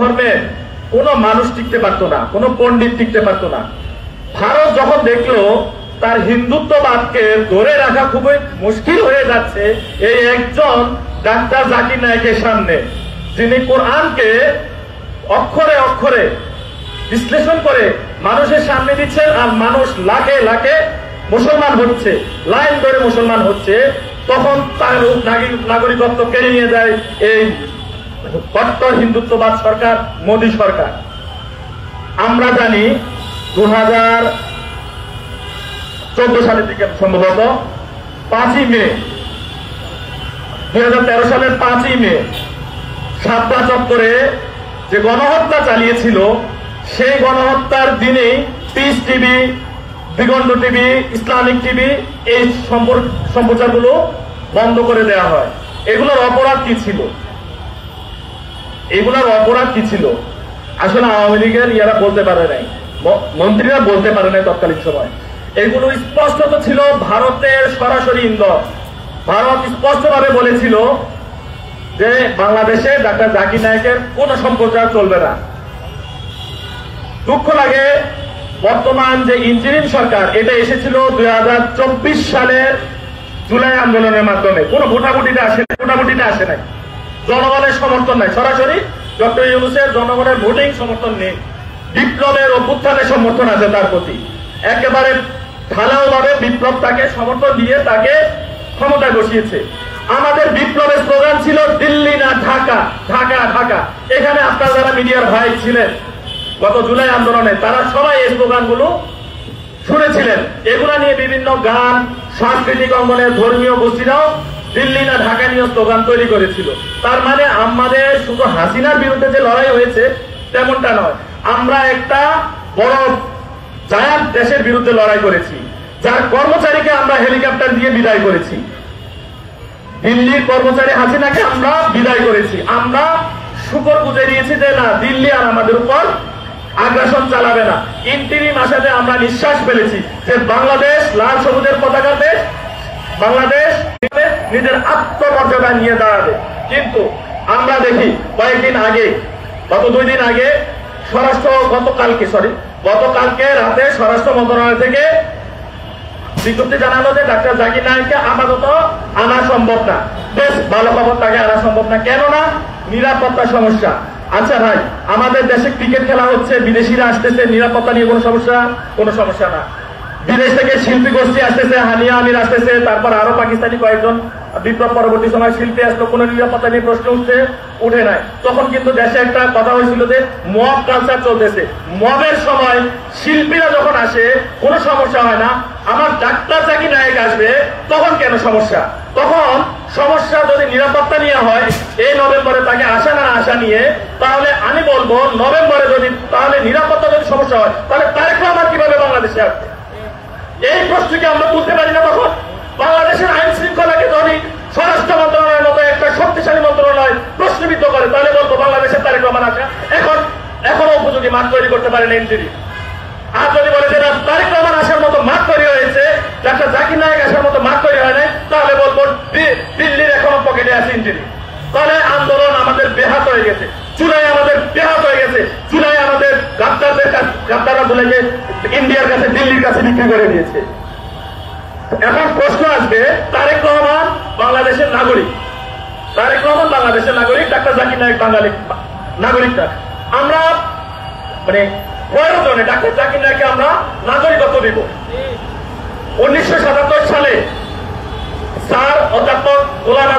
ধর্মে কোনো মানুষ টিকতে পারতো না, কোনো পণ্ডিত টিকতে পারতো না। ভারত যখন দেখলো তার হিন্দুত্ববাদকে ধরে রাখা খুবই মুশকিল হয়ে যাচ্ছে এই একজন ডাক্তার জাকির নায়েকের সামনে, যিনি কোরআনকে অক্ষরে অক্ষরে বিশ্লেষণ করে মানুষের সামনে দিচ্ছেন, আর মানুষ লাখে লাখে মুসলমান হচ্ছে, লাইন ধরে মুসলমান হচ্ছে, তখন তার নাগরিকত্ব কেড়ে নিয়ে যায় এই কট্টর হিন্দুত্ববাদ সরকার, মোদী সরকার। আমরা জানি 2014 সালের দিকে সম্ভবত 5ই মে 2013 সালের 5ই মে শাপলা চত্বরে যে গণহত্যা চালিয়েছিল, সেই গণহত্যার দিনেই পিস টিভি, দিগন্ত টিভি, ইসলামিক টিভি এই সম্প্রচারগুলো বন্ধ করে দেওয়া হয়। এগুলোর অপরাধ কি ছিল? এগুলোর অপরাধ কি ছিল? আসলে আওয়ামী লীগের ইয়ারা বলতে পারে নাই, মন্ত্রীরা বলতে পারে নাই তৎকালীন সময়। এগুলো স্পষ্টত ছিল ভারতের সরাসরি ইন্ধন। ভারত স্পষ্টভাবে বলেছিল যে বাংলাদেশে ডাক্তার জাকির নায়েকের কোন সম্প্রচার চলবে না। দুঃখ লাগে বর্তমান যে ইন্টারিম সরকার, এটা এসেছিল 2024 সালের জুলাই আন্দোলনের মাধ্যমে। কোনো ভোটাভুটিতে আসে নাই, জনগণের সমর্থন নাই, সরাসরি ডক্টর ইউনূসের জনগণের ভোটিং সমর্থন নেই, বিপ্লবের অভ্যুত্থানের সমর্থন আছে তার প্রতি। একেবারে ঢালাও ভাবে বিপ্লব তাকে সমর্থন দিয়ে তাকে ক্ষমতায় বসিয়েছে। আমাদের বিপ্লবের স্লোগান ছিল দিল্লি না ঢাকা, ঢাকা ঢাকা। এখানে আপনারা যারা মিডিয়ার ভাই ছিলেন গত জুলাই আন্দোলনে, তারা সবাই এই স্লোগানগুলো শুনেছিলেন। এগুলা নিয়ে বিভিন্ন গান, সাংস্কৃতিক অঙ্গনের ধর্মীয় গোষ্ঠীরাও দিল্লি না ঢাকা নিয়ে স্লোগান তৈরি করেছিল। তার মানে আমাদের শুধু হাসিনার বিরুদ্ধে যে লড়াই হয়েছে তেমনটা নয়, আমরা একটা বড় জায়ান্ট দেশের বিরুদ্ধে লড়াই করেছি, যার কর্মচারীকে আমরা হেলিকপ্টার দিয়ে বিদায় করেছি। দিল্লির কর্মচারী হাসিনাকে আমরা বিদায় করেছি। আমরা শুকর বুঝে দিয়েছি যে না, দিল্লি আর আমাদের উপর আগ্রাসন চালাবে না। ইন্টিরিম আসাতে আমরা নিঃশ্বাস ফেলেছি যে বাংলাদেশ লাল সবুজের পতাকা দেশ, বাংলাদেশ নিজের আত্মমর্যাদা নিয়ে দাঁড়াবে। কিন্তু আমরা দেখি কয়েকদিন আগে, গত 2 দিন আগে গতকালকে রাতে স্বরাষ্ট্র মন্ত্রণালয় থেকে বিজ্ঞপ্তি জানালো যে ডাক্তার জাকির নায়েককে আপাতত আনা সম্ভব না। বেশ ভালো খবর, তাকে আনা সম্ভব না। কেননা নিরাপত্তা সমস্যা। আচ্ছা ভাই, আমাদের দেশে ক্রিকেট খেলা হচ্ছে, বিদেশিরা আসতেছে, নিরাপত্তা নিয়ে কোনো সমস্যা না। বিদেশ থেকে শিল্পী গোষ্ঠী আসতেছে, হানিয়া আমির আসতেছে, তারপর আরো পাকিস্তানি কয়েকজন বিপ্লব পরবর্তী সময় শিল্পী আসলো, কোনো নিরাপত্তা নিয়ে প্রশ্ন উঠে নাই। তখন কিন্তু দেশে একটা কথা হয়েছিল যে মব কালচার চলতেছে। মবের সময় শিল্পীরা যখন আসে কোনো সমস্যা হয় না, আমার ডাক্তার জাকির নায়েক আসবে তখন কেন সমস্যা? তখন সমস্যা যদি নিরাপত্তা নিয়ে হয়, এই নভেম্বরে তাকে আসা না আসা নিয়ে, তাহলে আমি বলবো নভেম্বরে যদি তাহলে নিরাপত্তা যদি সমস্যা হয়, তাহলে তারেক রহমান কিভাবে বাংলাদেশে আসবে? এই প্রশ্নকে আমরা তুলতে পারি না। তখন বাংলাদেশের আইন শৃঙ্খলাকে যদি স্বরাষ্ট্র মন্ত্রণালয়ের মতো একটা শক্তিশালী মন্ত্রণালয় প্রশ্নবিদ্ধ করে, তাহলে বলবো বাংলাদেশের তারেক রহমান আসা এখনো উপযোগী মাঠ তৈরি করতে পারে না ইন্টারিম। আর যদি বলে যে তারেক রহমান আসার মতো মাঠ তৈরি হয়েছে, ডাক্তার জাকির নায়েক আসার মতো মাঠ তৈরি হয় নাই, তাহলে বলবো দিল্লির এখনো পকেটে আছে ইন্টারিম। তাহলে আন্দোলন আমাদের বেহাত হয়ে গেছে, জুলাই আমাদের বেহাত হয়ে গেছে। জুলাই আমাদের গাদ্দাররা বলেছে ইন্ডিয়ার কাছে, দিল্লির কাছে বিক্রি করে দিয়েছে। এখন প্রশ্ন আসবে, তারেক রহমান বাংলাদেশের নাগরিক, ডাক্তার জাকির নায়েক বাঙালি নাগরিকটা। আমরা মানে প্রয়োজনে ডাক্তার জাকির নায়েককে আমরা নাগরিকত্ব দিব। 1977 সালে স্যার অধ্যাপক গোলাম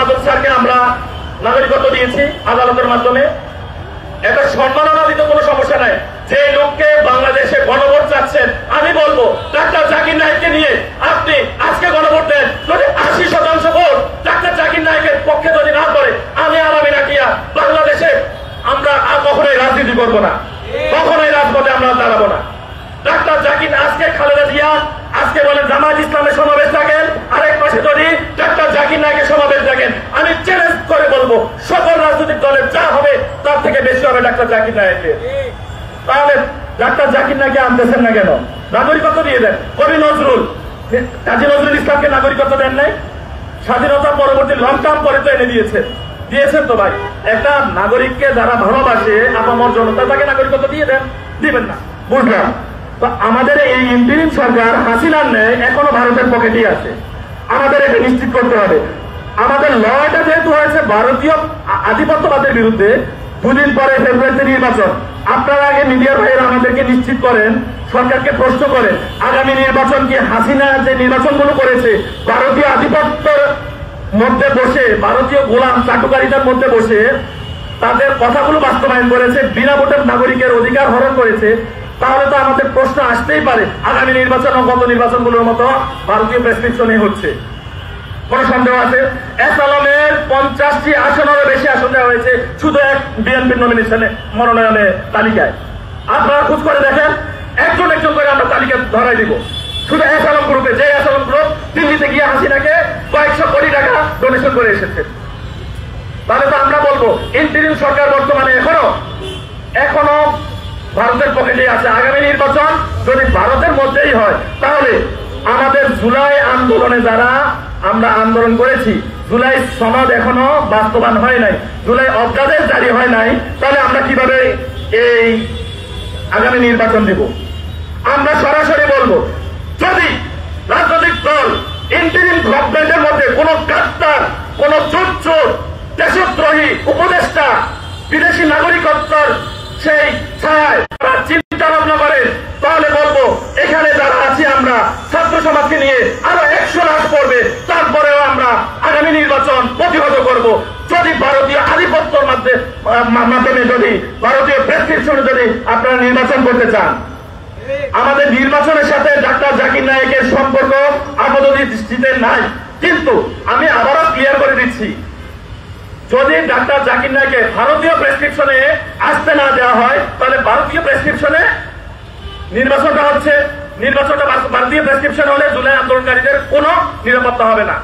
আজম স্যারকে আমরা নাগরিকত্ব দিয়েছি আদালতের মাধ্যমে। এটা সম্মাননা দিতে কোনো সমস্যা নাই। যে লোককে বাংলাদেশে গণভোট চাচ্ছেন, আমি বলবো ডাক্তার জাকির নায়েককে নিয়ে আপনি আজকে গণভোট দেন। যদি 80% ভোট ডাক্তার জাকির নায়েকের পক্ষে যদি না করে, আমি রাখিয়া বাংলাদেশে আমরা আর কখনোই রাজনীতি করবো না, কখনোই রাজপথে আমরা দাঁড়াবো না। ডাক্তার জাকির আজকে খালেদা জিয়া আজকে বলেন জামায়াত ইসলামের সমাবেশ থাকেন, আরেক পাশে যদি ডাক্তার জাকির নায়েকের সমাবেশ থাকেন, আমি চ্যালেঞ্জ করে বলবো সকল রাজনৈতিক দলের যা হবে তার থেকে বেশি হবে ডাক্তার জাকির নায়েকের। তাহলে ডাক্তার জাকির নায়েককে আনতেছেন না কেন? নাগরিকত্ব দিয়ে দেন। কবি নজরুল, কাজী নজরুল ইসলামকে নাগরিকত্ব দেন নাই? স্বাধীনতা পরবর্তী লং টার্ম পরে তো এনে দিয়েছে। দিয়েছেন তো ভাই, একটা নাগরিককে যারা ভালোবাসে আপামর জনতা তাকে নাগরিকত্ব দিয়ে দেন, দিবেন না, বুঝলাম। তো আমাদের এই ইন্টারিম সরকার হাসিনার নেয় এখনো ভারতের পকেটেই আছে, আমাদের এটা নিশ্চিত করতে হবে। আমাদের লড়াইটা যেহেতু হয়েছে ভারতীয় আধিপত্যবাদের বিরুদ্ধে, দুদিন পরে ফেব্রুয়ারিতে নির্বাচন, আপনারা আগে মিডিয়ার ভাইয়েরা আমাদেরকে নিশ্চিত করেন, সরকারকে প্রশ্ন করেন, আগামী নির্বাচন কি হাসিনা যে নির্বাচনগুলো করেছে ভারতীয় আধিপত্যের মধ্যে বসে, ভারতীয় গোলাম চাটুকারিতার মধ্যে বসে তাদের কথাগুলো বাস্তবায়ন করেছে, বিনা ভোটের নাগরিকের অধিকার হরণ করেছে, তাহলে তো আমাদের প্রশ্ন আসতেই পারে আগামী নির্বাচন ও গত নির্বাচনগুলোর মতো ভারতীয় প্রেসক্রিপশনে হচ্ছে। কোন সন্দেহ আছে? এসালমের 50টি আসনেরও বেশি আসন দেওয়া হয়েছে শুধু এক বিএনপির নমিনেশনে, মনোনয়নের তালিকায়। আপনারা খোঁজ করে দেখেন, একজন একজন করে আমরা তালিকা ধরাই দিব। শুধু এসালম গ্রুপে, যে এসালম গ্রুপ দিল্লিতে গিয়ে হাসিনাকে কয়েকশো কোটি টাকা ডোনেশন করে এসেছে। তাহলে তো আমরা বলবো ইন্টারিম সরকার বর্তমানে এখনো ভারতের পকেটে আছে। আগামী নির্বাচন যদি ভারতের মধ্যেই হয়, তাহলে আমাদের জুলাই আন্দোলনে যারা আমরা আন্দোলন করেছি, জুলাই সনদ এখনো বাস্তবায়ন হয় নাই, জুলাই অধ্যাদেশ জারি হয় নাই, তাহলে আমরা কিভাবে এই আগামী নির্বাচন দেব? আমরা সরাসরি বলবো, যদি রাজনৈতিক দল ইন্টারিম গভর্নমেন্টের মধ্যে কোন গাদ্দার, কোন চোর, দেশদ্রোহী উপদেষ্টা, বিদেশি নাগরিকত্বর সেই ছায় চিন্তা ভাবনা করে, তাহলে বলবো এখানে যারা আছি আমরা ছাত্র সমাজকে নিয়ে আরো 100 লাখ পড়বে, তারপরেও আমরা আগামী নির্বাচন প্রতিহত করব। যদি ভারতীয় আধিপত্যের মাধ্যমে, যদি ভারতীয় প্রেসক্রিপশনে যদি আপনারা নির্বাচন করতে চান, আমাদের নির্বাচনের সাথে ডাক্তার জাকির নায়েকের সম্পর্ক আপাতত দৃষ্টিতে নাই। কিন্তু আমি আবারও ক্লিয়ার করে দিচ্ছি, যদি ডাক্তার জাকির নায়েককে ভারতীয় প্রেসক্রিপশনে আসতে না দেওয়া হয়, তাহলে ভারতীয় প্রেসক্রিপশনে নির্বাচনটা হচ্ছে, নির্বাচনটা ভারতীয় প্রেসক্রিপশন হলে জুলাই আন্দোলনকারীদের কোনো নিরাপত্তা হবে না।